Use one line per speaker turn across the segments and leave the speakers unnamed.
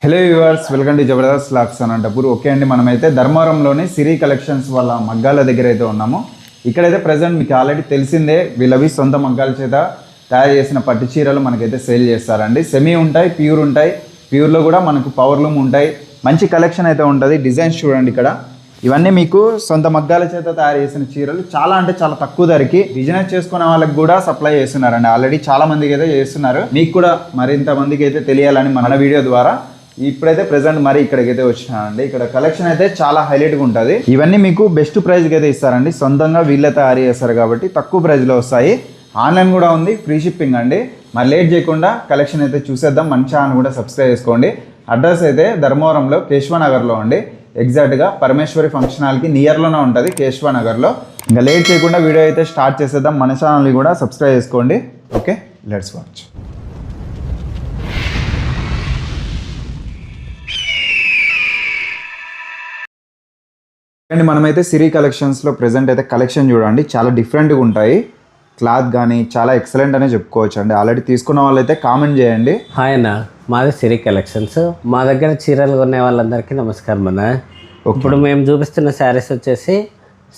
Hello viewers, welcome to Jabardasth lakhs Anantapur. Okay అండి, మనమైతే ధర్మవరంలోని సిరి collections వాళ్ళ మగ్గాల దగ్గర అయితే ఉన్నాము. ఇక్కడైతే ప్రజెంట్ మీకు ఆల్రెడీ తెలిసిందే, వీళ్ళవి సొంత మగ్గాల చేత తయారు చేసిన పట్టు చీరలు మనకైతే సేల్ చేస్తారండి. సెమీ ఉంటాయి, ప్యూర్ ఉంటాయి. ప్యూర్లో కూడా మనకు పవర్లూమ్ ఉంటాయి. మంచి కలెక్షన్ అయితే ఉంటుంది. డిజైన్స్ చూడండి ఇక్కడ. ఇవన్నీ మీకు సొంత మగ్గాల చేత తయారు చేసిన చీరలు చాలా అంటే చాలా తక్కువ ధరకి బిజినెస్ చేసుకునే వాళ్ళకి కూడా సప్లై చేస్తున్నారండి. ఆల్రెడీ చాలా మందికి అయితే చేస్తున్నారు. మీకు కూడా మరింత మందికి అయితే తెలియాలని మన వీడియో ద్వారా ఇప్పుడైతే ప్రెసెంట్ మరి ఇక్కడికైతే వచ్చినానండి. ఇక్కడ కలెక్షన్ అయితే చాలా హైలైట్గా ఉంటుంది. ఇవన్నీ మీకు బెస్ట్ ప్రైస్కి అయితే ఇస్తారండి. సొంతంగా వీళ్ళే తయారు చేస్తారు కాబట్టి తక్కువ ప్రైస్లో వస్తాయి. ఆన్లైన్ కూడా ఉంది, ఫ్రీ షిప్పింగ్ అండి. మరి లేట్ చేయకుండా కలెక్షన్ అయితే చూసేద్దాం. మన ఛానల్ కూడా సబ్స్క్రైబ్ చేసుకోండి. అడ్రస్ అయితే ధర్మవరంలో కేశవనగర్లో అండి. ఎగ్జాక్ట్గా పరమేశ్వరి ఫంక్షన్ హాల్కి నియర్లోనే ఉంటుంది కేశవనగర్లో. ఇంకా లేట్ చేయకుండా వీడియో అయితే స్టార్ట్ చేసేద్దాం. మన ఛానల్ని కూడా సబ్స్క్రైబ్ చేసుకోండి. Okay, let's watch. అండి మనమైతే సిరి కలెక్షన్స్లో ప్రెజెంట్ అయితే కలెక్షన్ చూడండి, చాలా డిఫరెంట్గా ఉంటాయి. క్లాత్ కానీ చాలా ఎక్సలెంట్ అనే చెప్పుకోవచ్చు అండి. ఆల్రెడీ తీసుకున్న వాళ్ళైతే కామెంట్ చేయండి.
హాయ్ అన్న, మాది సిరి కలెక్షన్స్. మా దగ్గర చీరలు కొనే వాళ్ళందరికీ నమస్కారం అన్న. ఇప్పుడు మేము చూపిస్తున్న శారీస్ వచ్చేసి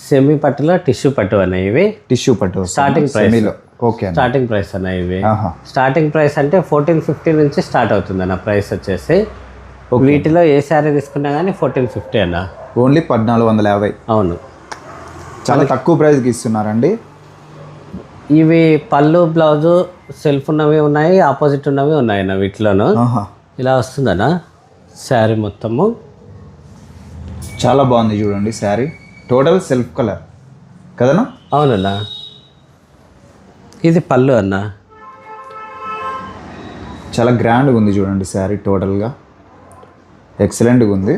సెమీ పట్టులో టిష్యూ పట్టు అన్న. ఇవి
టిష్యూ పట్టు
starting price.
Okay,
starting price అన్న. ఇవి స్టార్టింగ్ ప్రైస్ అంటే 1450 నుంచి స్టార్ట్ అవుతుంది అన్న ప్రైస్ వచ్చేసి. వీటిలో ఏ శారీ తీసుకున్నా కానీ 1450 అన్న.
ఓన్లీ 1450.
అవును,
చాలా తక్కువ ప్రైస్కి ఇస్తున్నారండి.
ఇవి పళ్ళు బ్లౌజు సెల్ఫ్ ఉన్నవి ఉన్నాయి, ఆపోజిట్ ఉన్నవి ఉన్నాయి అన్న. వీటిలోను ఇలా వస్తుందన్న శారీ మొత్తము.
చాలా బాగుంది చూడండి శారీ. టోటల్ సెల్ఫ్ కలర్ కదనా?
అవునన్నా, ఇది పళ్ళు అన్న.
చాలా గ్రాండ్గా ఉంది చూడండి శారీ. టోటల్గా ఎక్సలెంట్గా ఉంది.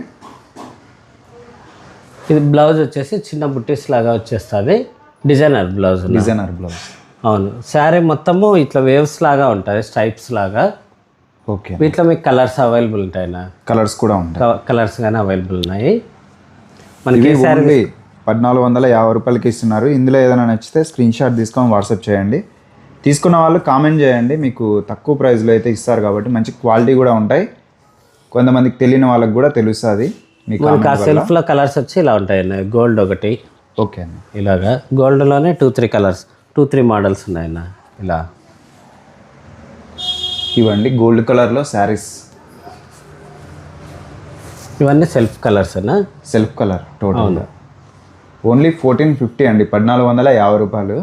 ఇది బ్లౌజ్ వచ్చేసి చిన్న బుట్టీస్ లాగా వచ్చేస్తుంది. Designer blouse.
Designer blouse.
అవును, శారీ మొత్తము ఇట్లా వేవ్స్ లాగా ఉంటుంది, స్ట్రైప్స్ లాగా.
ఓకే,
వీటిలో మీకు కలర్స్ అవైలబుల్ ఉంటాయి.
కలర్స్ కూడా ఉంటాయి.
కలర్స్ కానీ అవైలబుల్ ఉన్నాయి. మనకి
ఓన్లీ 1450 రూపాయలకి ఇస్తున్నారు. ఇందులో ఏదైనా నచ్చితే స్క్రీన్ షాట్ తీసుకొని వాట్సాప్ చేయండి. తీసుకున్న వాళ్ళు కామెంట్ చేయండి. మీకు తక్కువ ప్రైస్లో అయితే ఇస్తారు కాబట్టి మంచి క్వాలిటీ కూడా ఉంటాయి. కొంతమందికి తెలియని వాళ్ళకి కూడా తెలుస్తుంది. మీకు
సెల్ఫ్లో కలర్స్ వచ్చి ఇలా ఉంటాయి. గోల్డ్ ఒకటి.
ఓకే అన్న.
ఇలాగా గోల్డ్లోనే 2-3 కలర్స్, 2-3 మోడల్స్ ఉన్నాయన్న. ఇలా
ఇవ్వండి గోల్డ్ కలర్లో శారీస్.
ఇవన్నీ సెల్ఫ్ కలర్స్ అన్న.
సెల్ఫ్ కలర్ టోటల్ ఓన్లీ 1450 అండి. 1450 రూపాయలు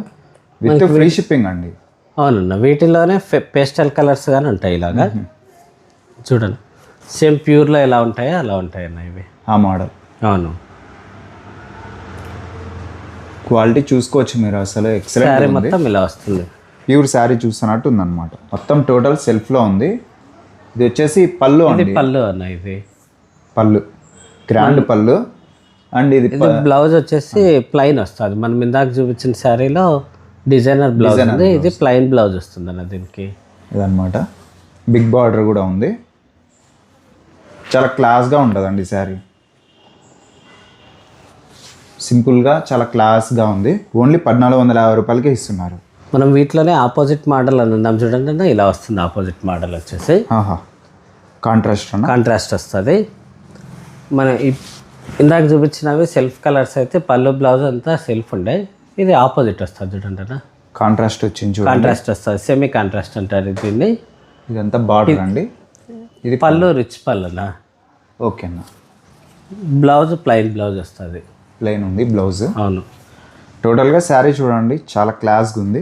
విత్ ఫ్రీ షిప్పింగ్ అండి.
అవునన్న, వీటిలోనే పేస్టల్ కలర్స్ కానీ ఉంటాయి. ఇలాగా చూడండి, సేమ్ ప్యూర్లో ఎలా ఉంటాయో అలా ఉంటాయి అన్న ఇవి.
ఆ మోడల్.
అవును,
క్వాలిటీ చూసుకోవచ్చు మీరు. అసలు ఎక్సలెంట్.
శారీ మొత్తం ఇలా వస్తుంది.
ప్యూర్ శారీ చూస్తున్నట్టు ఉందన్నమాట. మొత్తం టోటల్ సెల్ఫ్లో ఉంది. ఇది వచ్చేసి పళ్ళు అండి.
పళ్ళు అన్న. ఇది
పళ్ళు గ్రాండ్ పళ్ళు. అండ్ ఇది
బ్లౌజ్ వచ్చేసి ప్లెయిన్ వస్తుంది. మనం ఇందాక చూపించిన శారీలో డిజైనర్ బ్లౌజ్ ఉంది. ఇది ప్లెయిన్ బ్లౌజ్ వస్తుంది అన్న దీనికి.
ఇదన్నమాట. బిగ్ బార్డర్ కూడా ఉంది. చాలా క్లాస్గా ఉంటుందండి శారీ. సింపుల్గా చాలా క్లాస్గా ఉంది. ఓన్లీ 1450 రూపాయలకి ఇస్తున్నారు.
మనం వీటిలోనే ఆపోజిట్ మోడల్ అని ఉన్నాం చూడండి. ఇలా వస్తుంది ఆపోజిట్ మోడల్ వచ్చేసి. కాంట్రాస్ట్ వస్తుంది. మన ఇందాక చూపించినవి సెల్ఫ్ కలర్స్ అయితే పళ్ళు బ్లౌజ్ అంతా సెల్ఫ్ ఉండే. ఇది ఆపోజిట్ వస్తుంది చూడండి అన్న.
కాంట్రాస్ట్ వచ్చింది.
కాంట్రాస్ట్ వస్తుంది, సెమీ కాంట్రాస్ట్ అంటారు దీన్ని.
ఇదంతా బార్డర్ అండి. ఇది
పళ్ళు రిచ్ పళ్ళు అన్న.
ఓకే అన్న.
బ్లౌజ్ ప్లెయిన్ బ్లౌజ్ వస్తుంది.
ప్లెయిన్ ఉంది బ్లౌజ్.
అవును,
టోటల్గా శారీ చూడండి చాలా క్లాస్గా ఉంది.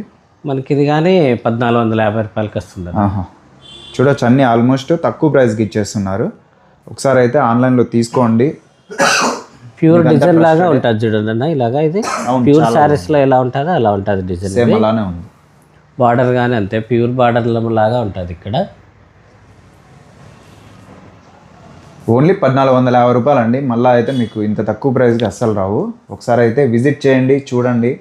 మనకి ఇది కానీ 1450 రూపాయలకి వస్తుంది.
చూడొచ్చు, అన్నీ ఆల్మోస్ట్ తక్కువ ప్రైస్కి ఇచ్చేస్తున్నారు. ఒకసారి అయితే ఆన్లైన్లో తీసుకోండి.
ప్యూర్ డిజైన్ లాగా ఉంటుంది చూడండి అన్న. ఇలాగా ఇది ప్యూర్ శారీస్లో ఎలా ఉంటుందో అలా ఉంటుంది డిజైన్.
సేమ్ అలానే ఉంది.
బార్డర్ కానీ అంతే ప్యూర్ బార్డర్ లాగా ఉంటుంది ఇక్కడ.
ఓన్లీ 1450 రూపాయలు అండి. మళ్ళీ అయితే మీకు ఇంత తక్కువ ప్రైస్కి అస్సలు రావు. ఒకసారి అయితే విజిట్ చేయండి, చూడండి.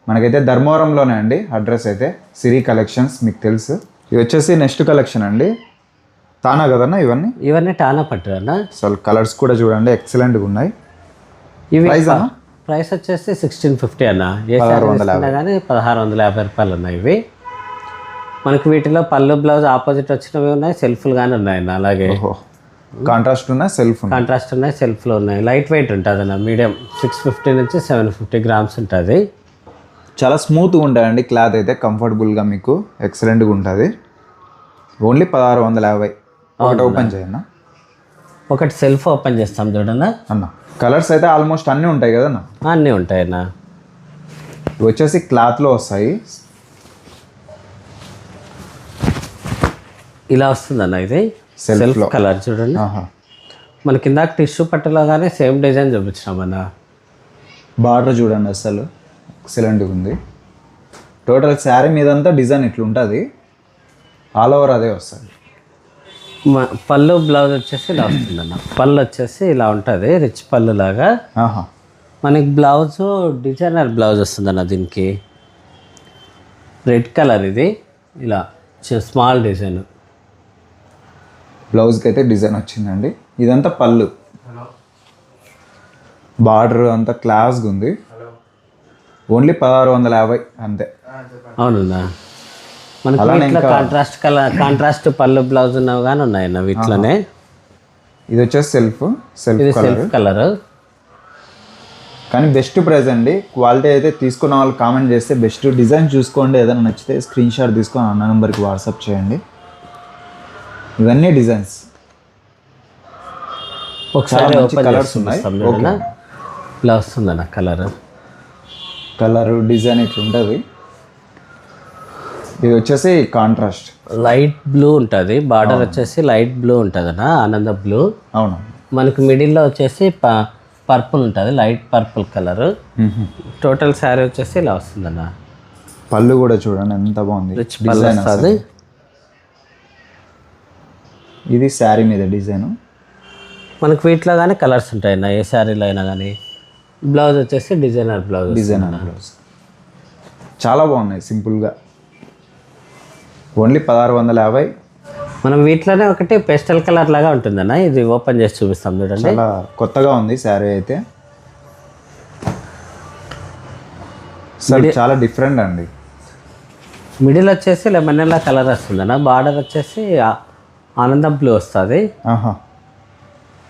మనకైతే ధర్మవరంలోనే అండి అడ్రస్ అయితే. సిరి కలెక్షన్స్ మీకు తెలుసు. ఇది వచ్చేసి నెక్స్ట్ కలెక్షన్ అండి. తానా కదన్నా
ఇవన్నీ టానా పట్టు అన్న.
అసలు కలర్స్ కూడా చూడండి ఎక్సలెంట్గా ఉన్నాయి.
ఇవి ప్రైస్ వచ్చేసి 1650 అన్న. ఏ కానీ 1650 రూపాయలు ఉన్నాయి ఇవి. మనకి వీటిలో పళ్ళు బ్లౌజ్ ఆపోజిట్ వచ్చినవి ఉన్నాయి, సెల్ఫ్లు కానీ ఉన్నాయి. అలాగే
కాంట్రాస్ట్ ఉన్న సెల్ఫ్ ఉంది.
కాంట్రాస్ట్ ఉన్నాయి, సెల్ఫ్లో ఉన్నాయి. లైట్ వెయిట్ ఉంటుంది అన్న, మీడియం 650 నుంచి 750 గ్రామ్స్ ఉంటుంది.
చాలా స్మూత్గా ఉంటాయండి. క్లాత్ అయితే కంఫర్టబుల్గా మీకు ఎక్సలెంట్గా ఉంటుంది. ఓన్లీ 1650. ఒకటి ఓపెన్ చేయన్న.
ఒకటి సెల్ఫ్ ఓపెన్ చేస్తాం చూడన్నా
అన్న. కలర్స్ అయితే ఆల్మోస్ట్ అన్నీ ఉంటాయి కదన్న?
అన్నీ ఉంటాయన్నా.
ఇవి వచ్చేసి క్లాత్లో వస్తాయి.
ఇలా వస్తుందన్న ఇది
Self
సెల్ఫ్
లో.
కలర్ చూడండి.
ఆహా.
మన కింద టిష్యూ పట్టులో కానీ సేమ్ డిజైన్ చూపించినామన్న.
బార్డర్ చూడండి అసలు ఎక్సలెంట్గా ఉంది. టోటల్ శారీ మీదంతా డిజైన్ ఇట్లా ఉంటుంది. ఆల్ ఓవర్ అదే వస్తుంది.
పళ్ళు బ్లౌజ్ వచ్చేసి ఇలా వస్తుందన్న. పళ్ళు వచ్చేసి ఇలా ఉంటుంది, రిచ్ పళ్ళు లాగా.
ఆహా.
మనకి బ్లౌజ్ డిజైనర్ బ్లౌజ్ వస్తుందన్న. దీనికి రెడ్ కలర్ ఇది, ఇలా స్మాల్ డిజైన్.
బ్లౌజ్కి అయితే డిజైన్ వచ్చిందండి. ఇదంతా పళ్ళు. బార్డర్ అంతా క్లాస్గా ఉంది. ఓన్లీ 1650 అంతే.
అవునన్నా. మనకి
అలానే
ఇట్లా
ఇంకా-
కాంట్రాస్ట్ కలర్, కాంట్రాస్ట్ పళ్ళు బ్లౌజ్ ఉన్నవి కానీ ఉన్నాయన్న వీటిలోనే.
ఇది వచ్చేసి సెల్ఫ్
ఇది
కలర్.
Self colour.
కానీ బెస్ట్ ప్రైస్ అండి. క్వాలిటీ అయితే తీసుకున్న వాళ్ళు కామెంట్ చేస్తే బెస్ట్. డిజైన్ చూసుకోండి, ఏదైనా నచ్చితే స్క్రీన్ షాట్ తీసుకొని అన్న నెంబర్కి వాట్సాప్ చేయండి. ఇవన్నీ డిజైన్స్
ఒకసారి
చాలా మంచి
ఓపెన్
colours
చేసి
ఉన్నాయి.
చూపిస్తాం చూడన్నా. ఇలా వస్తుందన్న కలర్.
కలర్ డిజైన్ ఇట్లా ఉంటుంది. ఇది వచ్చేసి కాంట్రాస్ట్.
లైట్ బ్లూ ఉంటుంది, బార్డర్ వచ్చేసి లైట్ బ్లూ ఉంటుంది అన్న, ఆనంద బ్లూ.
అవును.
మనకి మిడిల్లో వచ్చేసి పర్పుల్ ఉంటుంది, light purple colour. Total sari వచ్చేసి ఇలా వస్తుందన్న.
పళ్ళు కూడా చూడండి ఎంత బాగుంది.
రిచ్ పళ్ళు
డిజైన్
వస్తుంది.
ఇది శారీ మీద డిజైన్.
మనకి వీటిలో కానీ కలర్స్ ఉంటాయన్న, ఏ శారీలో అయినా కానీ. బ్లౌజ్ వచ్చేసి డిజైనర్ బ్లౌజ్.
డిజైనర్ బ్లౌజ్ చాలా బాగున్నాయి. సింపుల్గా ఓన్లీ 1650.
మనం వీటిలోనే ఒకటి పెస్టల్ కలర్ లాగా ఉంటుందన్న. ఇది ఓపెన్ చేసి చూపిస్తాం చూడండి.
చాలా కొత్తగా ఉంది శారీ అయితే. అసలు చాలా డిఫరెంట్ అండి.
మిడిల్ వచ్చేసి లెమన్ ఎల్లో కలర్ వస్తుందన్న. బార్డర్ వచ్చేసి ఆనందం బ్లూ వస్తుంది.
ఆహా.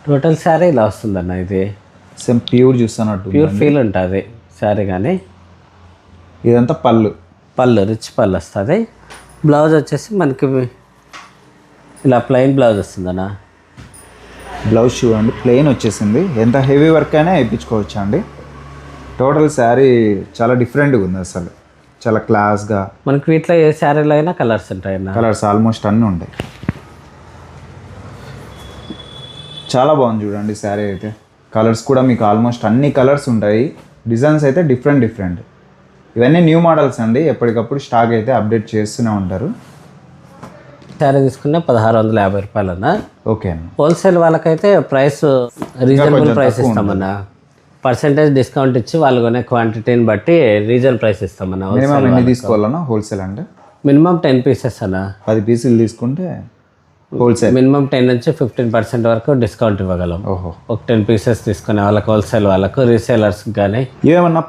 టోటల్ శారీ ఇలా వస్తుందన్న. ఇది
సేమ్ ప్యూర్ చూస్తున్నట్టు.
ప్యూర్ ఫీల్ ఉంటుంది శారీ. కానీ
ఇదంతా పళ్ళు.
పళ్ళు రిచ్ పళ్ళు వస్తుంది. బ్లౌజ్ వచ్చేసి మనకి ఇలా ప్లెయిన్ బ్లౌజ్ వస్తుందన్న.
బ్లౌజ్ చూడండి ప్లెయిన్ వచ్చేసింది. ఎంత హెవీ వర్క్ అయినా వేయించుకోవచ్చు అండి. టోటల్ శారీ చాలా డిఫరెంట్గా ఉంది అసలు. చాలా క్లాస్గా.
మనకి వీటిలో ఏ శారీలో అయినా కలర్స్ ఉంటాయన్న.
కలర్స్ ఆల్మోస్ట్ అన్నీ ఉంటాయి. చాలా బాగుంది చూడండి శారీ అయితే. కలర్స్ కూడా మీకు ఆల్మోస్ట్ అన్ని కలర్స్ ఉంటాయి. డిజైన్స్ అయితే డిఫరెంట్. ఇవన్నీ న్యూ మోడల్స్ అండి. ఎప్పటికప్పుడు స్టాక్ అయితే అప్డేట్ చేస్తూనే ఉంటారు.
శారీ తీసుకున్న 1650 రూపాయలన్న.
ఓకే అన్న.
హోల్సేల్ వాళ్ళకైతే ప్రైస్ రీజనబుల్
కొంచెం
ప్రైస్
తక్కువ
ఇస్తామన్న. పర్సెంటేజ్ డిస్కౌంట్ ఇచ్చి వాళ్ళు కొనే క్వాంటిటీని బట్టి రీజన్ ప్రైస్ ఇస్తామన్న.
మినిమం ఎన్ని తీసుకోవాలన్నా హోల్సేల్ అంటే?
మినిమం 10 పీసెస్ అన్న.
10 పీసులు తీసుకుంటే హోల్సేల్.
మినిమం 10 నుంచి 15% వరకు డిస్కౌంట్ ఇవ్వగలం.
ఓహో.
ఒక 10 పీసెస్ తీసుకునే వాళ్ళకి, హోల్సేల్ వాళ్ళకు, రీసేలర్స్కి కానీ.
ఏమన్నా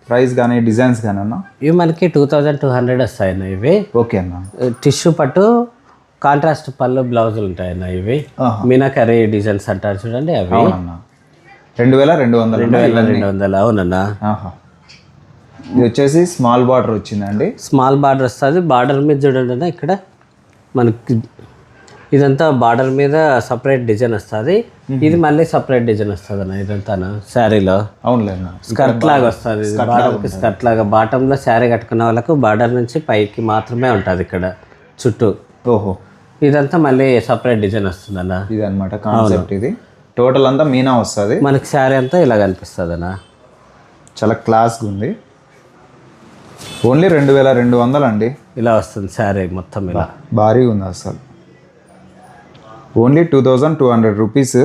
ప్రైస్ కానీ డిజైన్స్ కానీ అన్న?
ఇవి మనకి 2200 వస్తాయన్న. ఇవి
ఓకే అన్న.
టిష్యూ పట్టు కాంట్రాస్ట్ పళ్ళు బ్లౌజులు ఉంటాయన్న. ఇవి
ఆహా.
మీనాకరీ డిజైన్స్ అంటారు చూడండి, అవి.
అవునన్నా. 2200.
2200. అవునన్నా.
ఆహా. ఇది వచ్చేసి స్మాల్ బార్డర్ వచ్చిందండి.
స్మాల్ బార్డర్ వస్తుంది. బార్డర్ మీద చూడండి అన్న, ఇక్కడ మనకి ఇదంతా బార్డర్ మీద సపరేట్ డిజైన్ వస్తుంది. ఇది మళ్ళీ సపరేట్ డిజైన్ వస్తుంది అన్న. ఇదంతా శారీలో
అవునులే అన్న.
స్కర్ట్ లాగా వస్తుంది. బార్డర్కి స్కర్ట్ లాగా. బాటంలో శారీ కట్టుకున్న వాళ్ళకు బార్డర్ నుంచి పైకి మాత్రమే ఉంటుంది ఇక్కడ చుట్టూ.
ఓహో.
ఇదంతా మళ్ళీ సపరేట్ డిజైన్ వస్తుంది అన్న.
ఇది అనమాట కాన్సెప్ట్. ఇది టోటల్ అంతా మీనా వస్తుంది.
మనకి శారీ అంతా ఇలా కనిపిస్తుంది అన్న.
చాలా క్లాస్గా ఉంది. ఓన్లీ 2200 అండి.
ఇలా వస్తుంది శారీ మొత్తం ఇలా.
భారీగా ఉంది అసలు. Only 2200 rupees.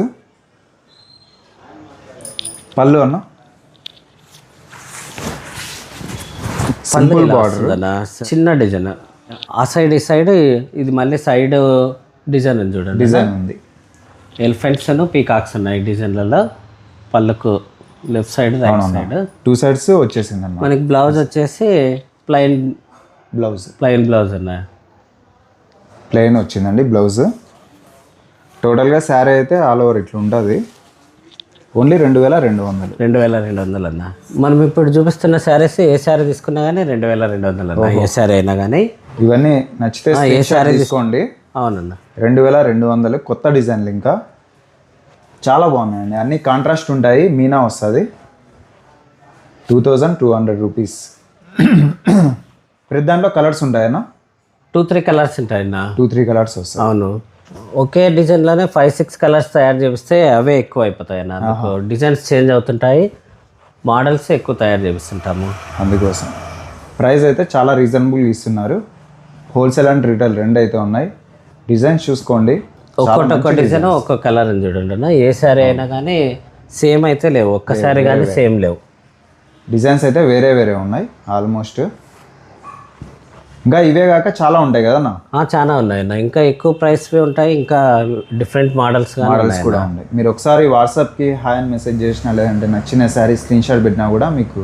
పళ్ళు అన్న సింపుల్ బార్డర్.
చిన్న డిజైన్. ఆ సైడ్ ఈ సైడ్ ఇది మళ్ళీ సైడ్ డిజైన్ ఉంది చూడండి.
డిజైన్ ఉంది.
ఎలిఫెంట్స్ అను పీకాక్స్ ఉన్నాయి డిజైన్లలో. పళ్ళకు left side right side
2 sides వచ్చేసింది అన్న.
మనకి బ్లౌజ్ వచ్చేసి ప్లెయిన్
బ్లౌజ్
బ్లౌజ్ అన్న.
ప్లెయిన్ వచ్చిందండి బ్లౌజ్. టోటల్గా శారీ అయితే ఆల్ ఓవర్ ఇట్లా ఉంటుంది. ఓన్లీ 2200.
2200 అన్న. మనం ఇప్పుడు చూపిస్తున్న శారీస్ ఏ శారీ తీసుకున్నా కానీ 2200 అన్న. ఏ శారీ అయినా కానీ
ఇవన్నీ నచ్చితే
ఏ శారీ
తీసుకోండి.
అవునన్న.
2200 కొత్త డిజైన్లు ఇంకా చాలా బాగున్నాయండి. అన్ని కాంట్రాస్ట్ ఉంటాయి. మీనా వస్తుంది 2200 రూపీస్. ప్రతి దాంట్లో కలర్స్ ఉంటాయన్నా?
2-3 కలర్స్ ఉంటాయన్న.
2-3 కలర్స్ వస్తాయి.
అవును, ఒకే డిజైన్లోనే 5-6 కలర్స్ తయారు చేపిస్తే అవే ఎక్కువ అయిపోతాయి అన్న. అందుకు డిజైన్స్ చేంజ్ అవుతుంటాయి, మోడల్స్ ఎక్కువ తయారు చేపిస్తుంటాము.
అందుకోసం ప్రైస్ అయితే చాలా రీజనబుల్ ఇస్తున్నారు. హోల్సేల్ అండ్ రీటైల్ రెండు అయితే ఉన్నాయి. డిజైన్స్ చూసుకోండి.
ఒక్కొక్క డిజైన్ ఒక్కొక్క కలర్ అని చూడండి అన్న. ఏ శారీ అయినా కానీ సేమ్ అయితే లేవు, ఒక్క శారీ కానీ సేమ్ లేవు.
డిజైన్స్ అయితే వేరే వేరే ఉన్నాయి ఆల్మోస్ట్. ఇంకా ఇవే కాక చాలా ఉంటాయి కదన్నా?
చాలా ఉన్నాయి అన్న. ఇంకా ఎక్కువ ప్రైస్వి ఉంటాయి, ఇంకా డిఫరెంట్ మోడల్స్
కూడా ఉన్నాయి. మీరు ఒకసారి వాట్సాప్కి హాయ్ అని మెసేజ్ చేసినా, లేదంటే నచ్చిన శారీ స్క్రీన్ షాట్ పెట్టినా కూడా మీకు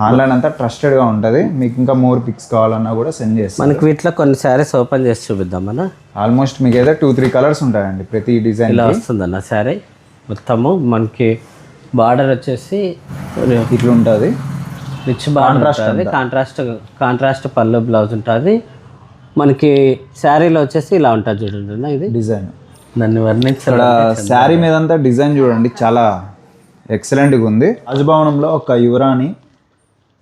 ఆన్లైన్ అంతా ట్రస్టెడ్గా ఉంటుంది. మీకు ఇంకా మోర్ పిక్స్ కావాలన్నా కూడా సెండ్ చేస్తాం.
మనకి వీటిలో కొన్ని శారీస్ ఓపెన్ చేసి చూపిద్దాం అన్న.
ఆల్మోస్ట్ మీకు అయితే 2-3 కలర్స్ ఉంటాయండి ప్రతి డిజైన్.
ఇలా వస్తుందన్న శారీ మొత్తము. మనకి బార్డర్ వచ్చేసి
ఇట్లా ఉంటుంది,
రిచ్ బార్డర్ ఉంటుంది. కాంట్రాస్ట్ పళ్ళు బ్లౌజ్ ఉంటుంది. మనకి శారీలో వచ్చేసి ఇలా ఉంటుంది చూడండి అన్న. ఇది
డిజైన్
దాన్ని వర్ణించాలి.
శారీ మీదంతా డిజైన్ చూడండి, చాలా ఎక్సలెంట్గా ఉంది. రాజభవనంలో ఒక యువరాణి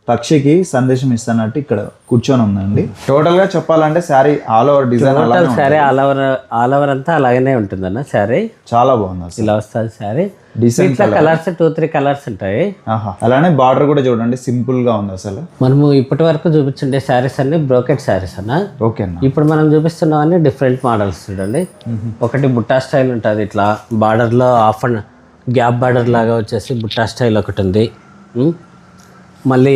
పక్షికి సందేశం ఇస్తున్నట్టు ఇక్కడ కూర్చొని ఉందండి. టోటల్గా చెప్పాలంటే sari all over design,
sari all over అంతా అలాగనే ఉంటుందన్న. శారీ
చాలా బాగుంది అసలు.
ఇలా వస్తుంది శారీ.
డీసెంట్
కలర్స్ 2-3 కలర్స్ ఉంటాయి.
అలానే బార్డర్ కూడా చూడండి, సింపుల్ గా ఉంది అసలు.
మనము ఇప్పటి వరకు చూపించే శారీస్ అన్ని బ్రోకెట్ శారీస్ అన్న.
ఓకే అన్న.
ఇప్పుడు మనం చూపిస్తున్నవన్నీ డిఫరెంట్ మోడల్స్ చూడండి. ఒకటి బుట్టా స్టైల్ ఉంటుంది, ఇట్లా బార్డర్లో హాఫ్ అండ్ గ్యాప్ బార్డర్ లాగా వచ్చేసి బుట్టా స్టైల్ ఒకటి ఉంది. మళ్ళీ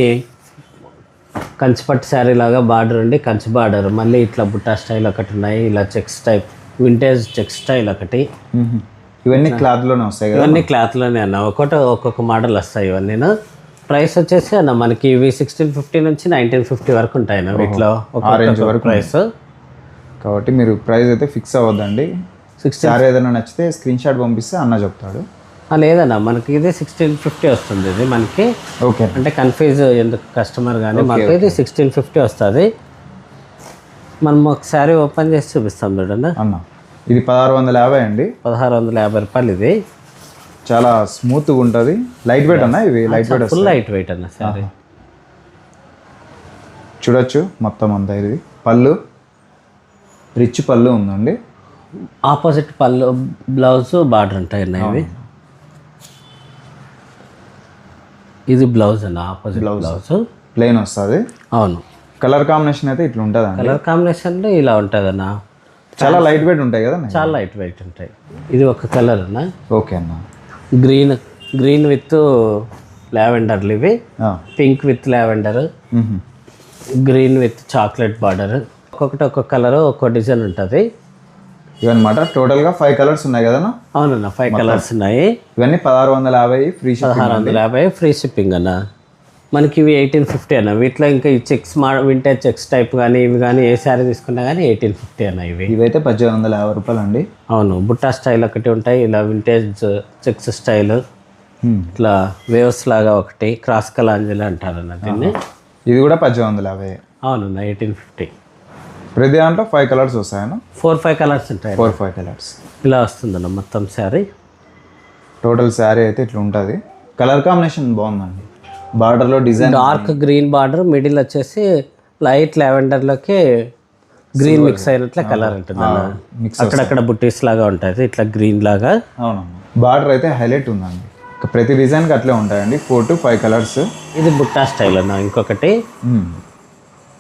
కంచిపట్టు శారీ లాగా బార్డర్ ఉండి కంచి బార్డర్, మళ్ళీ ఇట్లా బుట్టా స్టైల్ ఒకటి ఉన్నాయి. ఇలా checks type vintage checks style ఒకటి.
ఇవన్నీ క్లాత్ లోనే వస్తాయి కదా?
ఇవన్నీ క్లాత్ లోనే అన్న. ఒక్కొక్క మోడల్ వస్తాయి ఇవన్నీ. ప్రైస్ వచ్చేసి అన్న మనకి ఇవి 1650 నుంచి 1950 వరకు ఉంటాయి అన్న. వీటిలో ఒక్కొక్క ప్రైస్.
కాబట్టి మీరు ప్రైస్ అయితే ఫిక్స్ అవ్వద్దండి. శారీ ఏదైనా నచ్చితే స్క్రీన్ షాట్ పంపిస్తే అన్న చెప్తాడు.
లేదన్నా, మనకి ఇది 1650 వస్తుంది. ఇది మనకి
ఓకే
అంటే కన్ఫ్యూజ్ ఎందుకు కస్టమర్ కానీ మాకు ఇది 1650 వస్తుంది. మనం ఒకసారి ఓపెన్ చేసి చూపిస్తాం చూడండి
అన్న. ఇది 1650 అండి.
1650 రూపాయలు. ఇది
చాలా స్మూత్గా ఉంటుంది. లైట్ వెయిట్ అన్న. ఇవి light weight,
full light weight అన్న సారీ.
చూడొచ్చు మొత్తం అంతా. ఇది పళ్ళు రిచ్ పళ్ళు ఉందండి.
ఆపోజిట్ పళ్ళు బ్లౌజ్ బార్డర్ ఉంటాయి అన్న. ఇవి ఇది బ్లౌజ్ అన్న. ఆపోజిట్ బ్లౌజ్
ప్లెయిన్ వస్తుంది.
అవును.
కలర్ కాంబినేషన్ అయితే ఇట్లా ఉంటుంది.
కలర్ కాంబినేషన్లో ఇలా ఉంటుంది అన్న.
చాలా లైట్ వెయిట్ ఉంటాయి కదా?
చాలా లైట్ వెయిట్ ఉంటాయి. ఇది ఒక కలర్ అన్న.
ఓకే అన్న.
గ్రీన్ విత్ లావెండర్లు ఇవి. Pink with lavender, green with chocolate border. ఒక్కొక్క కలర్ ఒక్కో డిజైన్ ఉంటుంది
ఇవన్నమాట. టోటల్గా 5 కలర్స్ ఉన్నాయి కదా?
అవునన్న, 5 కలర్స్ ఉన్నాయి.
ఇవన్నీ 1650 ఫ్రీ షిప్పింగ్.
1650 ఫ్రీ షిప్పింగ్ అన్న. మనకి ఇవి 1850 అన్న. వీటిలో ఇంకా ఈ చెక్స్ వింటేజ్ చెక్స్ టైప్ కానీ ఇవి కానీ ఏ శారీ తీసుకున్నా కానీ 1850 అన్న.
ఇవైతే 1850 రూపాయలు అండి.
అవును. బుట్టా స్టైల్ ఒకటి ఉంటాయి, ఇలా వింటేజ్ చెక్స్ స్టైల్, ఇట్లా వేవ్స్ లాగా ఒకటి, క్రాస్ కలాంజలి అంటారు అన్న దీన్ని.
ఇది కూడా 1850.
అవునన్న, 1850.
ప్రతి దాంట్లో 5 కలర్స్ వస్తాయన్న.
4-5 కలర్స్ ఉంటాయి.
4-5 కలర్స్
ఇలా వస్తుందన్న మొత్తం శారీ.
టోటల్ శారీ అయితే ఇట్లా ఉంటుంది. కలర్ కాంబినేషన్ బాగుందండి. బార్డర్లో design
dark green border, middle వచ్చేసి లైట్ లావెండర్లోకి గ్రీన్ మిక్స్ అయినట్లే కలర్ ఉంటుంది అన్న. అక్కడక్కడ బుట్టీస్ లాగా ఉంటుంది ఇట్లా గ్రీన్ లాగా.
అవునమ్మా. బార్డర్ అయితే హైలైట్ ఉందండి. ప్రతి డిజైన్కి అట్లే ఉంటాయండి. 4 to 5 కలర్స్.
ఇది బుట్టా స్టైల్ అన్న. ఇంకొకటి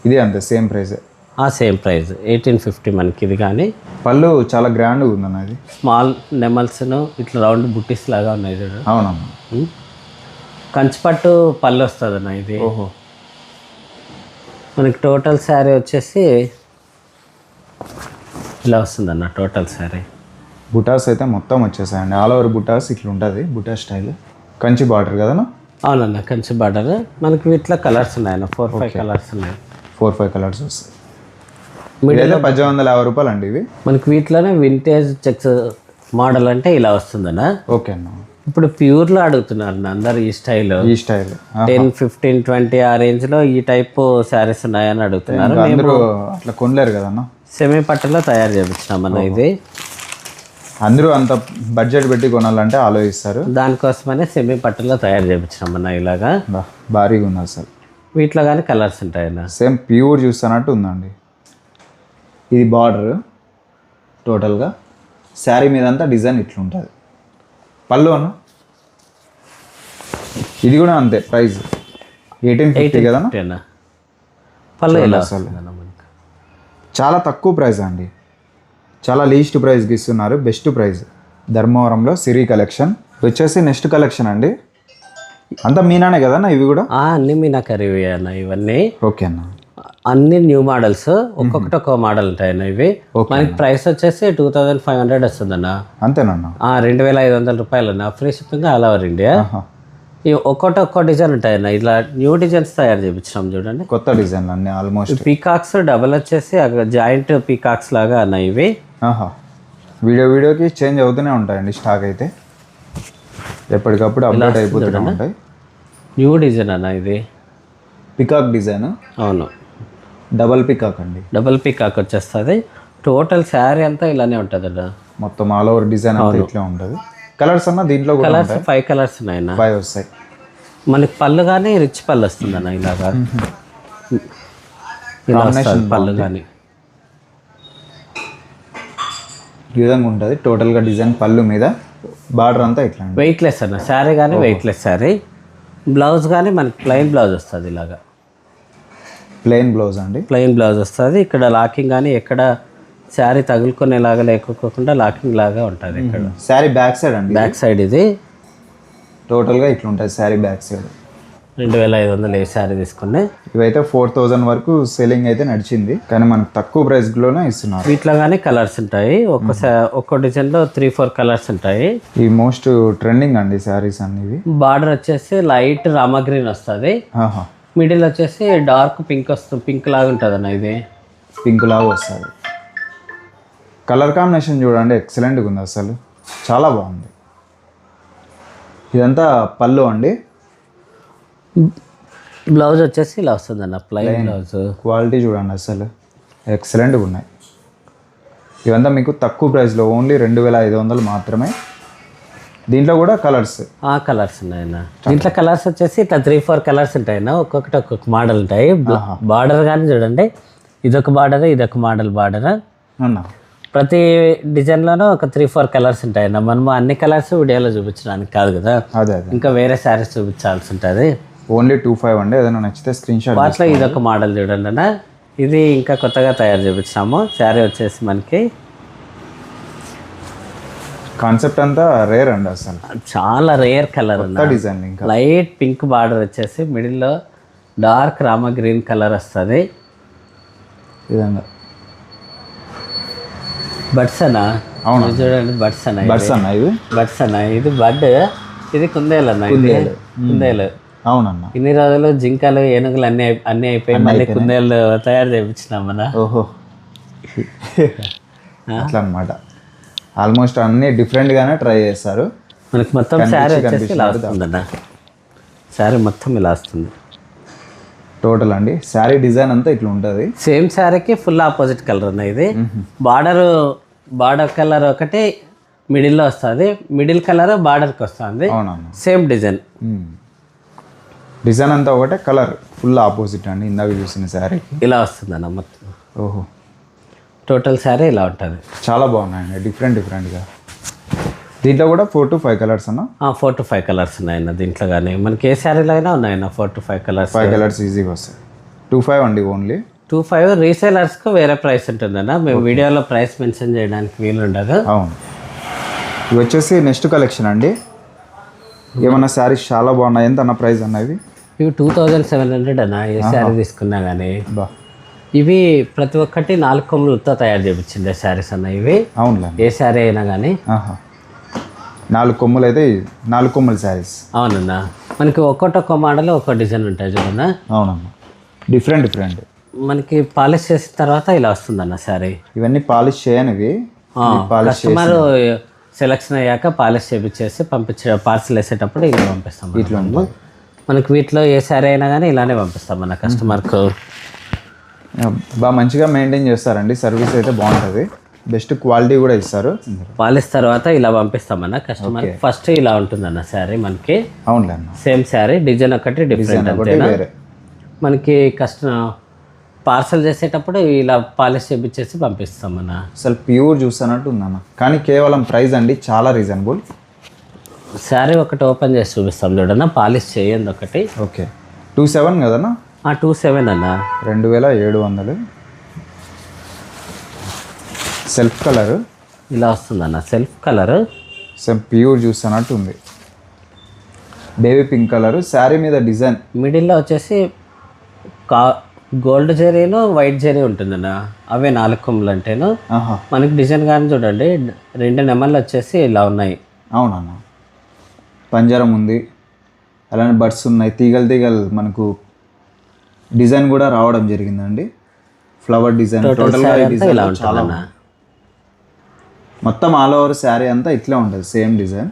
ఇది అంతే సేమ్ ప్రైస్.
సేమ్ ప్రైస్ 1850 మనకి. ఇది కానీ
పళ్ళు చాలా గ్రాండ్గా ఉందన్న. ఇది
స్మాల్ నెమల్స్ను ఇట్లా రౌండ్ బుట్టీస్ లాగా ఉన్నాయి చూడు.
అవునమ్మా.
కంచిపట్టు పళ్ళు వస్తుంది అన్న ఇది.
ఓహో.
మనకి టోటల్ శారీ వచ్చేసి ఇలా వస్తుందన్న. టోటల్ శారీ
బుటాస్ అయితే మొత్తం వచ్చేసాయండి. ఆల్ ఓవర్ బుటాస్ ఇట్లా ఉంటుంది. బుటా స్టైల్ కంచి బార్డర్ కదన్నా?
అవునన్న, కంచి బార్డర్. మనకి వీటిలో కలర్స్ ఉన్నాయన్న. 4-5 కలర్స్ ఉన్నాయి.
4-5 కలర్స్ వస్తాయి. మీడియాలో 1850 రూపాయలు అండి ఇవి.
మనకి వీటిలోనే వింటేజ్ చెక్స్ మోడల్ అంటే ఇలా వస్తుందన్నా.
ఓకే అన్న.
ఇప్పుడు ప్యూర్లో అడుగుతున్నారు అన్న అందరు ఈ స్టైల్,
ఈ స్టైల్
10, 15, 20 ఆ రేంజ్లో ఈ టైప్ శారీస్ ఉన్నాయని అడుగుతున్నారు.
అందరూ అట్లా కొనలేరు కదన్న.
సెమీ పట్టులో తయారు చేయించినామన్న ఇది.
అందరూ అంత బడ్జెట్ పెట్టి కొనాలంటే ఆలోచిస్తారు,
దానికోసమనే సెమీ పట్టులో తయారు చేయించినామన్న ఇలాగా.
భారీగా ఉంది అసలు.
వీటిలో కానీ కలర్స్ ఉంటాయన్న.
సేమ్ ప్యూర్ చూస్తున్నట్టు ఉందండి. ఇది బార్డర్ టోటల్గా, శారీ మీద అంతా డిజైన్ ఇట్లుంటుంది. పళ్ళు అన్న ఇది కూడా అంతే, ప్రైస్ 1850 కదా
అన్న. పళ్ళు ఇలా
అసలు చాలా తక్కువ ప్రైస్ అండి, చాలా లీస్ట్ ప్రైస్కి ఇస్తున్నారు. బెస్ట్ ప్రైస్ ధర్మవరంలో సిరి కలెక్షన్. వచ్చేసి నెక్స్ట్ కలెక్షన్ అండి, అంతా మీనానే కదన్నా ఇవి కూడా?
అన్నీ మీనాకరీ అన్న ఇవన్నీ.
ఓకే అన్న.
అన్ని న్యూ మోడల్స్, ఒక్కొక్కటి ఒక్కొక్క మోడల్ ఉంటాయన్న ఇవి. మనకి ప్రైస్ వచ్చేసి 2500 వస్తుందన్న.
అంతేనన్నా?
2500 రూపాయలన్న. Free shipping all over India. ఇవి ఒక్కొక్క డిజైన్ ఉంటాయన్న. ఇలా న్యూ డిజైన్స్ తయారు చేయించినాం చూడండి,
కొత్త డిజైన్లు అన్ని ఆల్మోస్ట్.
పీకాక్స్ డబల్ వచ్చేసి జాయింట్ పీకాక్స్ లాగా అన్న ఇవి.
వీడియోకి చేంజ్ అవుతూనే ఉంటాయండి స్టాక్ అయితే, ఎప్పటికప్పుడు అప్డేట్ అయిపోతూనే ఉంటాయి.
న్యూ డిజైన్ అన్న ఇది,
పికాక్ డిజైన్.
అవును,
డబల్ పికాక్ అండి.
డబల్ పికాక్ వచ్చేస్తుంది. టోటల్ శారీ అంతా ఇలానే ఉంటుంది అన్న.
మొత్తం ఆల్ ఓవర్ డిజైన్ అంతా ఇట్లా ఉంటుంది. కలర్స్ అన్న దీంట్లో కూడా
కలర్స్ 5 కలర్స్ ఉన్నాయన్న.
5 వస్తాయి.
మనకి పళ్ళు కానీ రిచ్ పళ్ళు వస్తుంది అన్న ఇలాగా. ఇలా వస్తుంది పళ్ళు కానీ
ఈ విధంగా ఉంటుంది టోటల్గా డిజైన్. పళ్ళు మీద బార్డర్ అంతా ఇట్లా
వెయిట్లెస్ అన్న శారీ కానీ, వెయిట్లెస్ శారీ. బ్లౌజ్ కానీ మనకి ప్లెయిన్ బ్లౌజ్ వస్తుంది ఇలాగా.
ప్లెయిన్ బ్లౌజ్ అండి,
ప్లెయిన్ బ్లౌజ్ వస్తుంది. ఇక్కడ లాకింగ్ కానీ ఎక్కడ శారీ తగులుకునేలాగా లేకోకుండా లాకింగ్ లాగా ఉంటుంది ఇక్కడ.
శారీ బ్యాక్ సైడ్ అండి,
బ్యాక్ సైడ్ ఇది
టోటల్గా ఇట్లా ఉంటుంది శారీ బ్యాక్ సైడ్.
2500 ఏ శారీ తీసుకున్నాయి.
ఇవైతే 4000 వరకు సెల్లింగ్ అయితే నడిచింది, కానీ మనకు తక్కువ ప్రైస్లోనే ఇస్తున్నారు.
వీటిలో కానీ కలర్స్ ఉంటాయి. ఒక్కో డిజైన్లో 3-4 కలర్స్ ఉంటాయి.
ఈ మోస్ట్ ట్రెండింగ్ అండి శారీస్ అన్ని.
బార్డర్ వచ్చేసి లైట్ రామా గ్రీన్ వస్తుంది. మిడిల్ వచ్చేసి డార్క్ పింక్ వస్తుంది, పింక్ లాగా ఉంటుంది అన్న ఇది.
పింక్ లాగా వస్తుంది. కలర్ కాంబినేషన్ చూడండి ఎక్సలెంట్గా ఉంది అసలు, చాలా బాగుంది. ఇదంతా పళ్ళు అండి.
బ్లౌజ్ వచ్చేసి ఇలా వస్తుంది అన్న, ప్లెయిన్ బ్లౌజ్.
క్వాలిటీ చూడండి అసలు ఎక్సలెంట్గా ఉన్నాయి. ఇవంతా మీకు తక్కువ ప్రైస్లో ఓన్లీ 2500 మాత్రమే. దీంట్లో కూడా కలర్స్
కలర్స్ ఉన్నాయన్న. దీంట్లో కలర్స్ వచ్చేసి ఇట్లా 3-4 కలర్స్ ఉంటాయన్న. ఒక్కొక్కటి ఒక్కొక్క మోడల్ ఉంటాయి. బార్డర్ కానీ చూడండి, ఇదొక బార్డర్, ఇదొక మోడల్ బార్డర్. ప్రతి డిజైన్లోనూ ఒక 3-4 కలర్స్ ఉంటాయన్న. మనము అన్ని కలర్స్ వీడియోలో చూపించడానికి కాదు కదా,
అదే
ఇంకా వేరే శారీస్ చూపించాల్సి ఉంటుంది.
ఓన్లీ 25 అండి. ఏదైనా నచ్చితే స్క్రీన్ షాట్.
వాటిలో ఇదొక మోడల్ చూడండి అన్న. ఇది ఇంకా కొత్తగా తయారు చేయించాము. శారీ వచ్చేసి మనకి
కాన్సెప్ట్ అంతా రేర్ అండి అసలు,
చాలా రేర్ కలర్ అన్న.
డిజైన్ ఇంకా
లైట్ పింక్ బార్డర్ వచ్చేసి మిడిల్లో డార్క్ రామా గ్రీన్ కలర్ వస్తుంది.
విధంగా
బడ్స్ అన్న. అవును చూడండి, బడ్స్ అన్న.
బడ్స్ అన్న ఇవి.
బడ్స్ అన్న ఇది బడ్, ఇది కుందేలు అన్న. ఇది కుందేలు.
అవునన్న.
ఇన్ని రోజులు జింకలు, ఏనుగులు అన్నీ అయిపోయి మళ్ళీ కుందేలు తయారు చేయించినామన్న.
ఓహో, అట్లా అనమాట. ఆల్మోస్ట్ అన్ని డిఫరెంట్గానే ట్రై చేస్తారు.
మనకి మొత్తం శారీ వచ్చేసి ఇలా వస్తుందన్న. శారీ మొత్తం ఇలా వస్తుంది
టోటల్ అండి. శారీ డిజైన్ అంతా ఇట్లా ఉంటుంది.
సేమ్ శారీకి ఫుల్ ఆపోజిట్ కలర్ అన్న. ఇది బార్డర్ కలర్ ఒకటి మిడిల్లో వస్తుంది, మిడిల్ కలర్ బార్డర్కి వస్తుంది.
అవునవును,
సేమ్ డిజైన్.
డిజైన్ అంతా ఒకటే, కలర్ ఫుల్ ఆపోజిట్ అండి. ఇందాక చూసిన శారీకి
ఇలా వస్తుంది అన్న మొత్తం.
ఓహో,
టోటల్ శారీ ఇలా ఉంటుంది.
చాలా బాగున్నాయండి, డిఫరెంట్గా. దీంట్లో కూడా 4 to 5 కలర్స్ అన్న.
4 to 5 కలర్స్ ఉన్నాయన్న దీంట్లో. కానీ మనకి ఏ శారీలో అయినా ఉన్నాయన్న 4 to 5 కలర్స్.
5 కలర్స్ ఈజీగా వస్తాయి. 25 అండి ఓన్లీ.
25. రీసేలర్స్కి వేరే ప్రైస్ ఉంటుందన్న. మేము వీడియోలో ప్రైస్ మెన్షన్ చేయడానికి వీలు ఉండదు.
అవును. ఇవి వచ్చేసి నెక్స్ట్ కలెక్షన్ అండి. ఏమన్నా శారీస్ చాలా బాగున్నాయి. ఎంత అన్న ప్రైస్ అన్న ఇవి?
ఇవి 2700 అన్న. ఏ శారీ తీసుకున్నా కానీ. ఇవి ప్రతి ఒక్కటి 4 కొమ్ములతో తయారు చేయించిండే శారీస్ అన్న ఇవి.
అవునులే,
ఏ శారీ అయినా కానీ.
4 కొమ్ములు అయితే 4 కొమ్ముల శారీస్.
అవునన్నా. మనకి ఒక్కొక్క మోడల్ ఒక్కో డిజైన్ ఉంటాయి చూడన్నా.
అవునన్నా, డిఫరెంట్.
మనకి పాలిష్ చేసిన తర్వాత ఇలా వస్తుందన్న శారీ.
ఇవన్నీ పాలిష్ చేయనివి.
కస్టమర్ సెలక్షన్ అయ్యాక పాలిష్ చేపించేసి పార్సల్ వేసేటప్పుడు ఇలా పంపిస్తాం
ఇట్లా
మనము. మనకి వీటిలో ఏ శారీ అయినా కానీ ఇలానే పంపిస్తాం మన కస్టమర్కు.
బాగా మంచిగా మెయింటైన్ చేస్తారండి, సర్వీస్ అయితే బాగుంటుంది, బెస్ట్ క్వాలిటీ కూడా ఇస్తారు.
పాలిష్ తర్వాత ఇలా పంపిస్తామన్న కస్టమర్. ఫస్ట్ ఇలా ఉంటుందన్న శారీ మనకి.
అవునులే అన్న,
సేమ్ శారీ, డిజైన్ ఒకటి డిఫరెంట్ అంతేనా.
వేరే
మనకి పార్సల్ చేసేటప్పుడు ఇలా పాలిష్ చేపించేసి పంపిస్తామన్న.
అసలు ప్యూర్ చూస్తున్నట్టు ఉందన్న, కానీ కేవలం ప్రైస్ అండి చాలా రీజనబుల్.
శారీ ఒకటి ఓపెన్ చేసి చూపిస్తాం చూడన్న, పాలిష్ చేయండి ఒకటి.
ఓకే 27 కదన్నా?
27 అన్న,
2700. సెల్ఫ్ కలర్
ఇలా వస్తుందన్న, సెల్ఫ్ కలర్.
సేమ్ ప్యూర్ చూస్తున్నట్టు ఉంది, బేబీ పింక్ కలర్. శారీ మీద డిజైన్
మిడిల్లో వచ్చేసి గోల్డ్ జరీను వైట్ జరీ ఉంటుందన్న, అవే 4 కొమ్ములు అంటేను. మనకి డిజైన్ కానీ చూడండి, 2 నెమళ్ళు వచ్చేసి ఇలా ఉన్నాయి.
అవునన్నా, పంజరం ఉంది, అలానే బర్డ్స్ ఉన్నాయి, తీగలు మనకు డిజైన్ కూడా రావడం జరిగిందండి, ఫ్లవర్ డిజైన్. టోటల్గా
ఇలా
చాలా
ఉంటుందన్న.
మొత్తం ఆల్ ఓవర్ శారీ అంతా ఇట్లా ఉంటుంది, same design.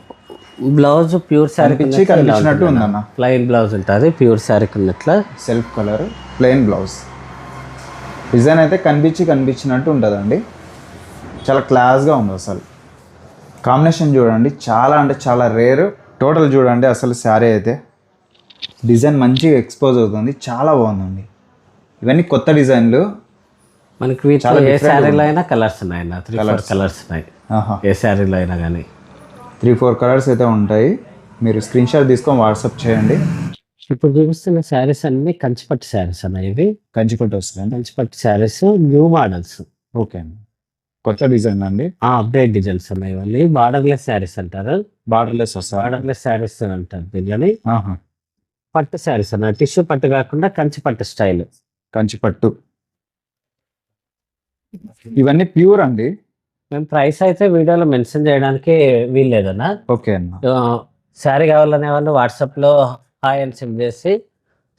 Blouse pure sari
కనిపించినట్టు ఉందన్న,
ప్లెయిన్ బ్లౌజ్ ఉంటుంది, ప్యూర్ శారీ కిందట్లా.
Self colour plain blouse. Design అయితే కనిపించినట్టు ఉంటుందండి, చాలా క్లాస్గా ఉంది. అసలు కాంబినేషన్ చూడండి, చాలా అంటే చాలా రేర్. టోటల్ చూడండి అసలు శారీ అయితే డిజైన్ మంచిగా ఎక్స్పోజ్ అవుతుంది, చాలా బాగుందండి. ఇవన్నీ కొత్త డిజైన్లు.
మనకి వీటిలో ఏ శారీలో అయినా కలర్స్ ఉన్నాయి అన్న, 3-4 కలర్స్ ఉన్నాయి ఏ శారీలో అయినా కానీ.
3-4 కలర్స్ అయితే ఉంటాయి, మీరు స్క్రీన్ షాట్ తీసుకొని వాట్సాప్ చేయండి.
ఇప్పుడు చూపిస్తున్న శారీస్ అన్ని కంచిపట్టు శారీస్ అన్న, ఇవి
కంచిపట్టు వస్తుంది.
కంచిపట్టు శారీస్, న్యూ మోడల్స్.
ఓకే అండి, కొత్త డిజైన్ అండి,
అప్డేట్ డిజైన్స్ ఉన్నాయి. ఇవన్నీ బార్డర్లెస్ శారీస్ అంటారు,
బార్డర్లెస్ వస్తాయి.
బార్డర్లెస్ శారీస్ అంటారు దీన్ని. పట్టు శారీస్ అన్న, టిష్యూ పట్టు కాకుండా కంచిపట్టు స్టైల్.
కంచిపట్టు ఇవన్నీ ప్యూర్ అండి.
మేము ప్రైస్ అయితే వీడియోలో మెన్షన్ చేయడానికి వీల్లేదన్న.
ఓకే అన్న,
శారీ కావాలనే వాళ్ళు వాట్సాప్లో హాయ్ అని సెండ్ చేసి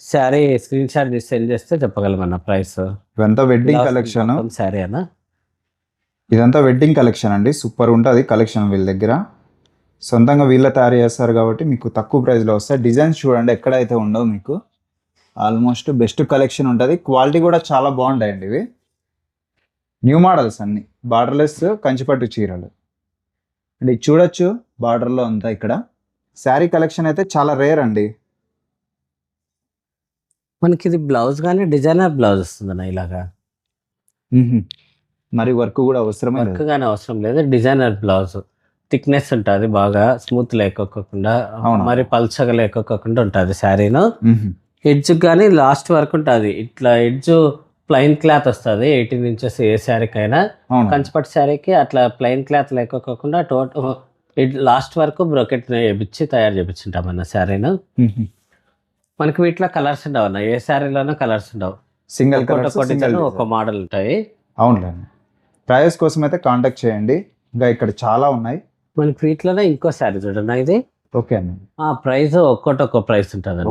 శారీ స్క్రీన్ షాట్ తీసి సెండ్ చేస్తే చెప్పగలమన్న ప్రైస్.
ఇదంతా వెడ్డింగ్ కలెక్షన్.
శారీ అన్న,
ఇదంతా వెడ్డింగ్ కలెక్షన్ అండి, సూపర్ ఉంటుంది కలెక్షన్. వీళ్ళ దగ్గర సొంతంగా వీళ్ళే తయారు చేస్తారు కాబట్టి మీకు తక్కువ ప్రైస్లో వస్తాయి. డిజైన్స్ చూడండి ఎక్కడైతే ఉండవు మీకు, ఆల్మోస్ట్ బెస్ట్ కలెక్షన్ ఉంటుంది. క్వాలిటీ కూడా చాలా బాగుంటాయండి ఇవి. న్యూ మోడల్స్ అన్ని, బార్డర్లెస్ కంచిపట్టు చీరలు అండ్ ఇది చూడొచ్చు బార్డర్లో అంతా. ఇక్కడ శారీ కలెక్షన్ అయితే చాలా రేర్ అండి.
మనకి ఇది బ్లౌజ్ కానీ డిజైనర్ బ్లౌజ్ వస్తుందన్న ఇలాగా.
మరి వర్క్ కూడా అవసరమే
వర్క్ కానీ అవసరం లేదు, డిజైనర్ బ్లౌజ్. థిక్నెస్ ఉంటుంది, బాగా స్మూత్ లేకోకుండా మరి పల్చగా లేకోకుండా ఉంటుంది శారీను. ఎడ్జ్ కానీ లాస్ట్ వరకు ఉంటుంది, ఇట్లా ఎడ్జ్ ప్లెయిన్ క్లాత్ వస్తుంది 18 ఇంచెస్ ఏ శారీకైనా. కంచిపట్టు శారీకి అట్లా ప్లెయిన్ క్లాత్ లేకోకుండా లాస్ట్ వరకు బ్రోకెట్ చేపించి తయారు చేపించుంటామన్న శారీను. మనకి వీటిలో కలర్స్ ఉండవు అన్న, ఏ శారీలోనూ కలర్స్ ఉండవు,
సింగిల్
ఒక మోడల్ ఉంటాయి.
అవునులేండి, ప్రైస్ కోసం అయితే కాంటాక్ట్ చేయండి, ఇంకా ఇక్కడ చాలా ఉన్నాయి.
మనకి వీటిలోనే ఇంకో శారీ చూడండి, ఇది
ఓకే అండి.
ప్రైస్ ఒక్కో ప్రైస్ ఉంటుంది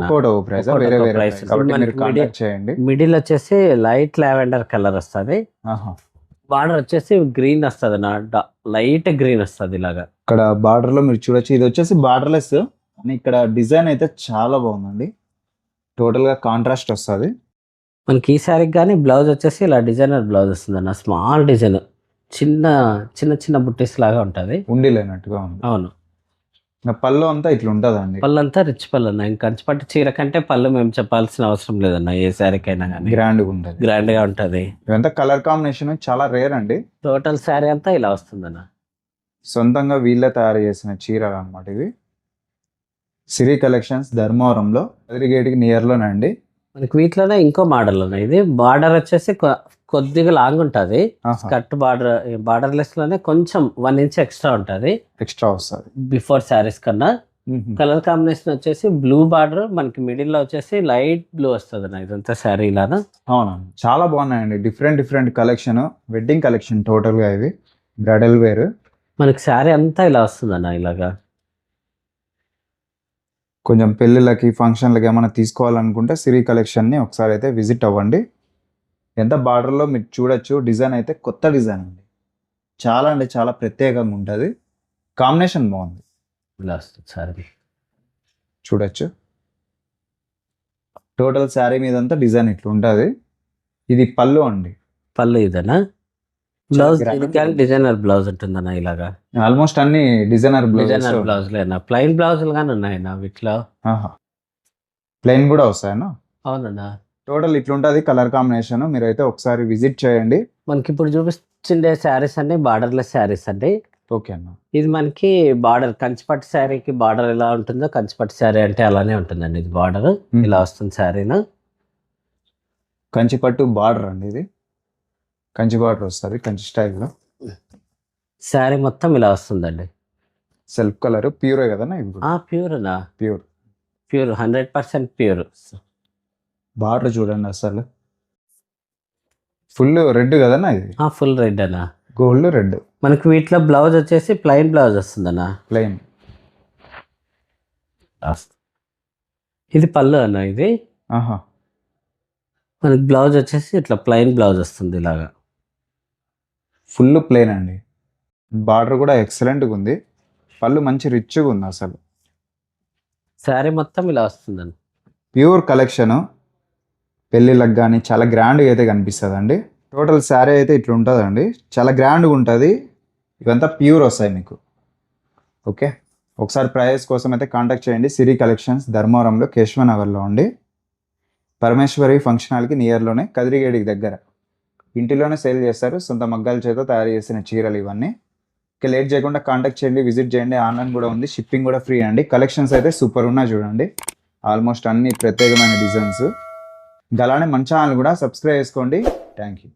చేయండి.
మిడిల్ వచ్చేసి లైట్ లావెండర్ కలర్ వస్తుంది, బార్డర్ వచ్చేసి గ్రీన్ వస్తుంది అన్న, లైట్ గ్రీన్ వస్తుంది ఇలాగా.
ఇక్కడ బార్డర్ లో మీరు చూడొచ్చు, ఇది వచ్చేసి బార్డర్లెస్ అని. ఇక్కడ డిజైన్ అయితే చాలా బాగుందండి, టోటల్ గా కాంట్రాస్ట్ వస్తుంది.
మనకి ఈ శారీకి కానీ బ్లౌజ్ వచ్చేసి ఇలా డిజైనర్ బ్లౌజ్ వస్తుంది అన్న, స్మాల్ డిజైన్, చిన్న బుట్టీస్ లాగా ఉంటుంది,
ఉండి లేనట్టుగా ఉంది.
అవును,
పళ్ళు అంతా ఇట్లా ఉంటుందండి,
పళ్ళు అంతా రిచ్ పళ్ళు అన్న. ఇంకా కంచిపట్టు చీర కంటే పళ్ళు మేము చెప్పాల్సిన అవసరం లేదన్న, ఏ శారీకైనా కానీ గ్రాండ్ గా ఉంటుంది.
ఇదంతా కలర్ కాంబినేషన్ చాలా రేర్ అండి.
టోటల్ శారీ అంతా ఇలా వస్తుందన్న,
సొంతంగా వీళ్ళే తయారు చేసిన చీరలు అన్నమాట ఇవి. సిరి కలెక్షన్స్ ధర్మవరంలో గేట్కి నియర్లోనే అండి.
మనకి వీటిలోనే ఇంకో మోడల్ ఉన్నాయి. ఇది బార్డర్ వచ్చేసి కొద్దిగా లాంగ్ ఉంటుంది, కట్ బార్డర్ లెస్ లోనే కొంచెం 1 ఇంచ్ ఎక్స్ట్రా ఉంటుంది,
ఎక్స్ట్రా వస్తుంది
బిఫోర్ శారీస్ కన్నా. కలర్ కాంబినేషన్ వచ్చేసి బ్లూ బార్డర్, మనకి మిడిల్ లో వచ్చేసి లైట్ బ్లూ వస్తుంది అన్న. ఇదంతా శారీ ఇలానా.
అవునండి, చాలా బాగున్నాయండి, different collection, wedding collection total గా. ఇవి బ్రైడల్ వేర్.
మనకి శారీ అంతా ఇలా వస్తుంది అన్న, ఇలాగా.
కొంచెం పెళ్ళిళ్ళకి ఫంక్షన్లకి ఏమైనా తీసుకోవాలనుకుంటే సిరి కలెక్షన్ని ఒకసారి అయితే విజిట్ అవ్వండి. ఎంత బార్డర్లో మీరు చూడొచ్చు, డిజైన్ అయితే కొత్త డిజైన్ అండి, చాలా అంటే చాలా ప్రత్యేకంగా ఉంటుంది. కాంబినేషన్ బాగుంది,
ఇలా వస్తుంది సారీ.
చూడొచ్చు. టోటల్ శారీ మీద అంతా డిజైన్ ఇట్లా ఉంటుంది. ఇది పళ్ళు అండి.
పళ్ళు ఇదేనా? బ్లౌజ్
grand
దీనికి డిజైనర్ బ్లౌజ్ ఉంటుందన్నా ఇలాగా?
ఆల్మోస్ట్ అన్ని డిజైనర్
డిజైనర్
బ్లౌజ్.
బ్లౌజ్ లేనా? ప్లెయిన్ బ్లౌజులు కానీ ఉన్నాయన్నా వీటిలో?
ప్లెయిన్ కూడా వస్తాయన్నా.
అవునన్నా.
టోటల్ ఇట్లుంటుంది కలర్ కాంబినేషన్. మీరైతే ఒకసారి విజిట్ చేయండి.
మనకి ఇప్పుడు చూపించిండే శారీస్ అన్ని బార్డర్లెస్ శారీస్ అండి.
ఓకే అన్న.
ఇది మనకి బార్డర్ కంచిపట్టు శారీకి బార్డర్ ఎలా ఉంటుందో కంచిపట్టు శారీ అంటే అలానే ఉంటుందండి. ఇది బార్డర్ ఇలా వస్తుంది శారీను.
కంచి పట్టు బార్డర్ అండి ఇది. కంచి బార్డర్ వస్తుంది కంచి స్టైల్లో.
శారీ మొత్తం ఇలా వస్తుందండి.
సెల్ఫ్ కలర్ ప్యూరే కదన్నా ఇప్పుడు?
ప్యూర్నా?
Pure
pure 100% pure.
బార్డర్ చూడండి అసలు ఫుల్ రెడ్ కదన్నా ఇది?
ఫుల్ రెడ్ అన్నా.
Gold red.
మనకి వీటిలో బ్లౌజ్ వచ్చేసి ప్లెయిన్ బ్లౌజ్ వస్తుందన్నా.
ప్లెయిన్.
ఇది పళ్ళు అన్న. ఇది మనకి బ్లౌజ్ వచ్చేసి ఇట్లా ప్లెయిన్ బ్లౌజ్ వస్తుంది ఇలాగా.
ఫుల్ ప్లెయిన్ అండి. బార్డర్ కూడా ఎక్సలెంట్గా ఉంది. పళ్ళు మంచి రిచ్గా ఉంది అసలు.
శారీ మొత్తం ఇలా వస్తుందండి.
Pure collection. పెళ్ళిళ్ళకి కానీ చాలా గ్రాండ్గా అయితే కనిపిస్తుంది అండి. టోటల్ శారీ అయితే ఇట్లా ఉంటుందండి. చాలా గ్రాండ్గా ఉంటుంది. ఇవంతా ప్యూర్ వస్తాయి మీకు. ఓకే, ఒకసారి ప్రైస్ కోసం అయితే కాంటాక్ట్ చేయండి. సిరి కలెక్షన్స్ ధర్మవరంలో కేశవనగర్లో ఉండి పరమేశ్వరి ఫంక్షన్ హాల్కి నియర్లోనే కదిరిగేడికి దగ్గర. ఇంటిలోనే సేల్ చేస్తారు. సొంత మగ్గాల చేత తయారు చేసిన చీరలు ఇవన్నీ. ఇక లేట్ చేయకుండా కాంటాక్ట్ చేయండి, విజిట్ చేయండి. ఆన్లైన్ కూడా ఉంది, షిప్పింగ్ కూడా ఫ్రీ అండి. కలెక్షన్స్ అయితే సూపర్ ఉన్నాయి చూడండి. ఆల్మోస్ట్ అన్ని ప్రత్యేకమైన డిజైన్స్. అలానే మన ఛానల్ కూడా సబ్స్క్రైబ్ చేసుకోండి. Thank you.